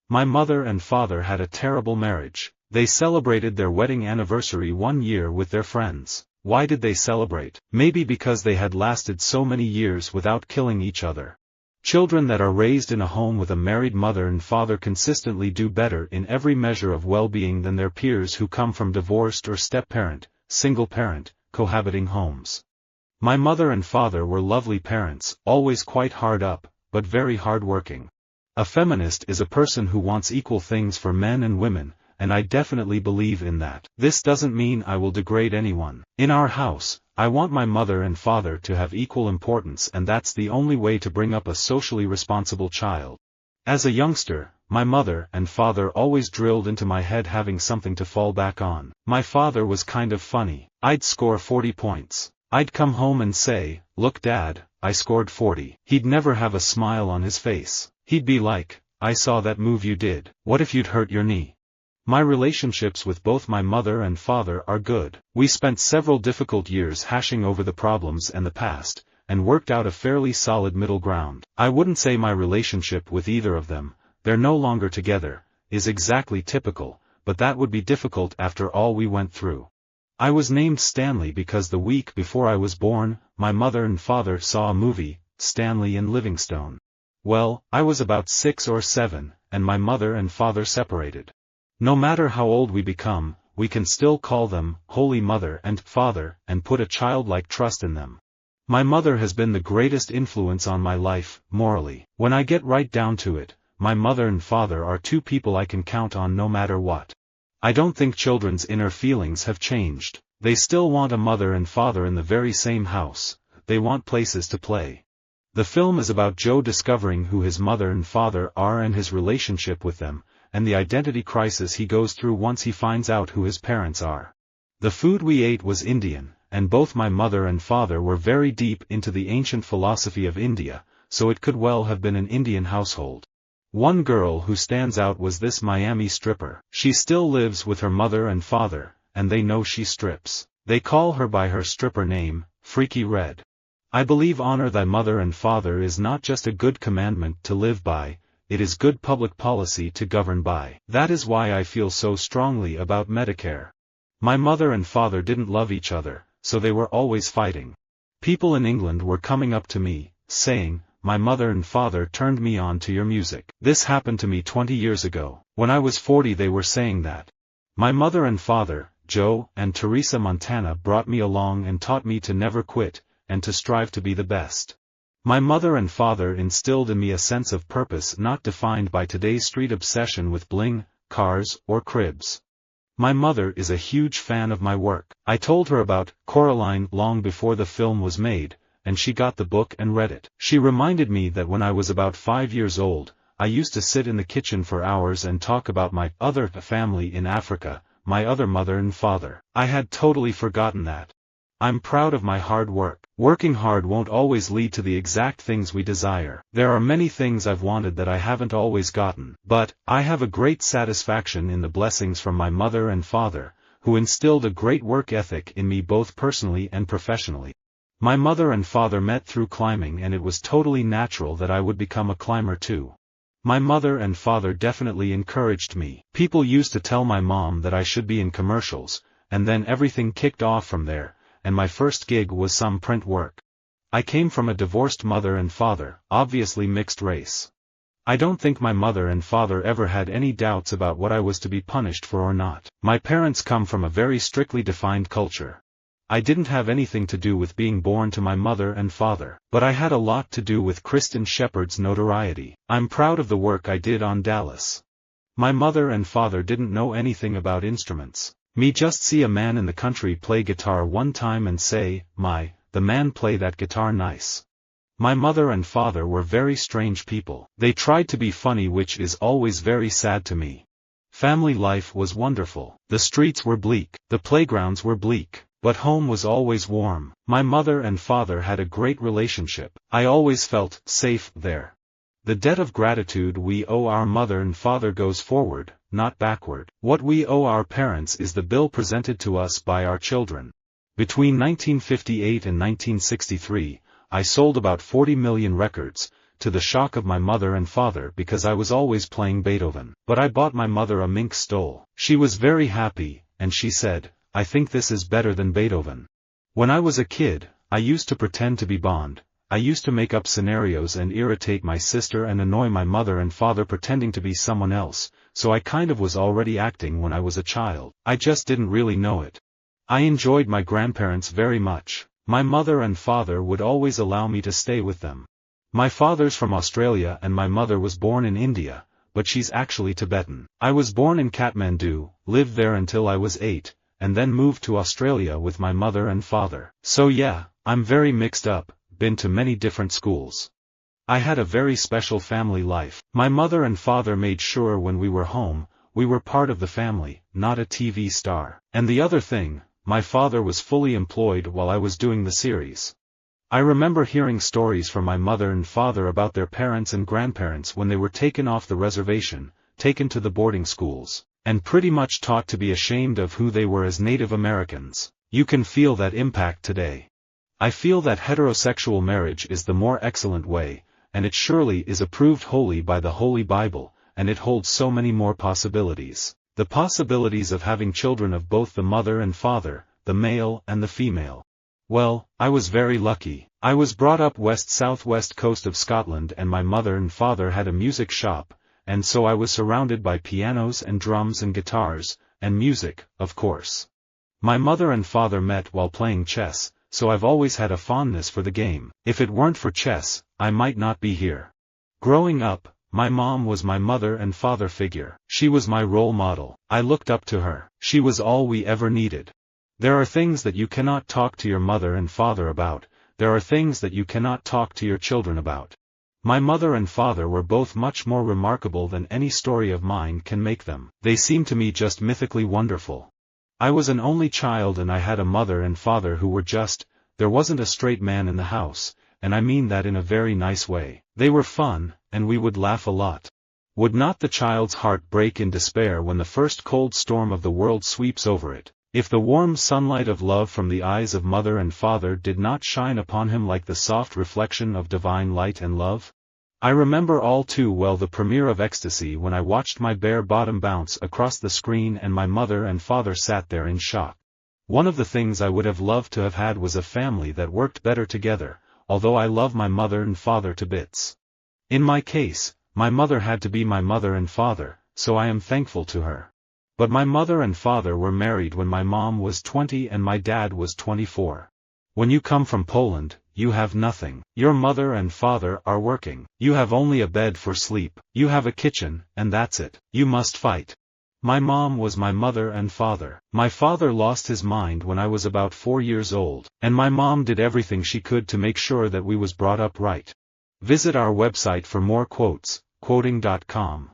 My mother and father had a terrible marriage. They celebrated their wedding anniversary 1 year with their friends. Why did they celebrate? Maybe because they had lasted so many years without killing each other. Children that are raised in a home with a married mother and father consistently do better in every measure of well-being than their peers who come from divorced or step-parent, single-parent, cohabiting homes. My mother and father were lovely parents, always quite hard up, but very hard-working. A feminist is a person who wants equal things for men and women, and I definitely believe in that. This doesn't mean I will degrade anyone. In our house, I want my mother and father to have equal importance, and that's the only way to bring up a socially responsible child. As a youngster, my mother and father always drilled into my head having something to fall back on. My father was kind of funny. I'd score 40 points. I'd come home and say, "Look Dad, I scored 40. He'd never have a smile on his face. He'd be like, "I saw that move you did. What if you'd hurt your knee?" My relationships with both my mother and father are good. We spent several difficult years hashing over the problems and the past, and worked out a fairly solid middle ground. I wouldn't say my relationship with either of them, they're no longer together, is exactly typical, but that would be difficult after all we went through. I was named Stanley because the week before I was born, my mother and father saw a movie, Stanley and Livingstone. Well, I was about 6 or 7, and my mother and father separated. No matter how old we become, we can still call them Holy Mother and Father and put a childlike trust in them. My mother has been the greatest influence on my life, morally. When I get right down to it, my mother and father are two people I can count on no matter what. I don't think children's inner feelings have changed. They still want a mother and father in the very same house. They want places to play. The film is about Joe discovering who his mother and father are and his relationship with them, and the identity crisis he goes through once he finds out who his parents are. The food we ate was Indian, and both my mother and father were very deep into the ancient philosophy of India, so it could well have been an Indian household. One girl who stands out was this Miami stripper. She still lives with her mother and father, and they know she strips. They call her by her stripper name, Freaky Red. I believe honor thy mother and father is not just a good commandment to live by, it is good public policy to govern by. That is why I feel so strongly about Medicare. My mother and father didn't love each other, so they were always fighting. People in England were coming up to me, saying, "My mother and father turned me on to your music." This happened to me 20 years ago. When I was 40 they were saying that. My mother and father, Joe and Teresa Montana, brought me along and taught me to never quit, and to strive to be the best. My mother and father instilled in me a sense of purpose not defined by today's street obsession with bling, cars, or cribs. My mother is a huge fan of my work. I told her about Coraline long before the film was made, and she got the book and read it. She reminded me that when I was about 5 years old, I used to sit in the kitchen for hours and talk about my other family in Africa, my other mother and father. I had totally forgotten that. I'm proud of my hard work. Working hard won't always lead to the exact things we desire. There are many things I've wanted that I haven't always gotten, but I have a great satisfaction in the blessings from my mother and father, who instilled a great work ethic in me both personally and professionally. My mother and father met through climbing, and it was totally natural that I would become a climber too. My mother and father definitely encouraged me. People used to tell my mom that I should be in commercials, and then everything kicked off from there, and my first gig was some print work. I came from a divorced mother and father, obviously mixed race. I don't think my mother and father ever had any doubts about what I was to be punished for or not. My parents come from a very strictly defined culture. I didn't have anything to do with being born to my mother and father, but I had a lot to do with Kristen Shepherd's notoriety. I'm proud of the work I did on Dallas. My mother and father didn't know anything about instruments. Me just see a man in the country play guitar one time and say, the man play that guitar nice. My mother and father were very strange people. They tried to be funny, which is always very sad to me. Family life was wonderful. The streets were bleak, the playgrounds were bleak, but home was always warm. My mother and father had a great relationship. I always felt safe there. The debt of gratitude we owe our mother and father goes forward, not backward. What we owe our parents is the bill presented to us by our children. Between 1958 and 1963, I sold about 40 million records, to the shock of my mother and father because I was always playing Beethoven. But I bought my mother a mink stole. She was very happy, and she said, "I think this is better than Beethoven." When I was a kid, I used to pretend to be Bond. I used to make up scenarios and irritate my sister and annoy my mother and father pretending to be someone else, so I kind of was already acting when I was a child. I just didn't really know it. I enjoyed my grandparents very much. My mother and father would always allow me to stay with them. My father's from Australia and my mother was born in India, but she's actually Tibetan. I was born in Kathmandu, lived there until I was 8, and then moved to Australia with my mother and father. So yeah, I'm very mixed up, been to many different schools. I had a very special family life. My mother and father made sure when we were home, we were part of the family, not a TV star. And the other thing, my father was fully employed while I was doing the series. I remember hearing stories from my mother and father about their parents and grandparents when they were taken off the reservation, taken to the boarding schools, and pretty much taught to be ashamed of who they were as Native Americans. You can feel that impact today. I feel that heterosexual marriage is the more excellent way, and it surely is approved wholly by the Holy Bible, and it holds so many more possibilities. The possibilities of having children of both the mother and father, the male and the female. Well, I was very lucky. I was brought up southwest coast of Scotland and my mother and father had a music shop, and so I was surrounded by pianos and drums and guitars, and music, of course. My mother and father met while playing chess, so I've always had a fondness for the game. If it weren't for chess, I might not be here. Growing up, my mom was my mother and father figure. She was my role model. I looked up to her. She was all we ever needed. There are things that you cannot talk to your mother and father about, there are things that you cannot talk to your children about. My mother and father were both much more remarkable than any story of mine can make them. They seem to me just mythically wonderful. I was an only child and I had a mother and father who were there wasn't a straight man in the house, and I mean that in a very nice way. They were fun, and we would laugh a lot. Would not the child's heart break in despair when the first cold storm of the world sweeps over it, if the warm sunlight of love from the eyes of mother and father did not shine upon him like the soft reflection of divine light and love? I remember all too well the premiere of Ecstasy when I watched my bare bottom bounce across the screen and my mother and father sat there in shock. One of the things I would have loved to have had was a family that worked better together, although I love my mother and father to bits. In my case, my mother had to be my mother and father, so I am thankful to her. But my mother and father were married when my mom was 20 and my dad was 24. When you come from Poland, you have nothing. Your mother and father are working. You have only a bed for sleep. You have a kitchen, and that's it. You must fight. My mom was my mother and father. My father lost his mind when I was about 4 years old, and my mom did everything she could to make sure that we was brought up right. Visit our website for more quotes, quoting.com.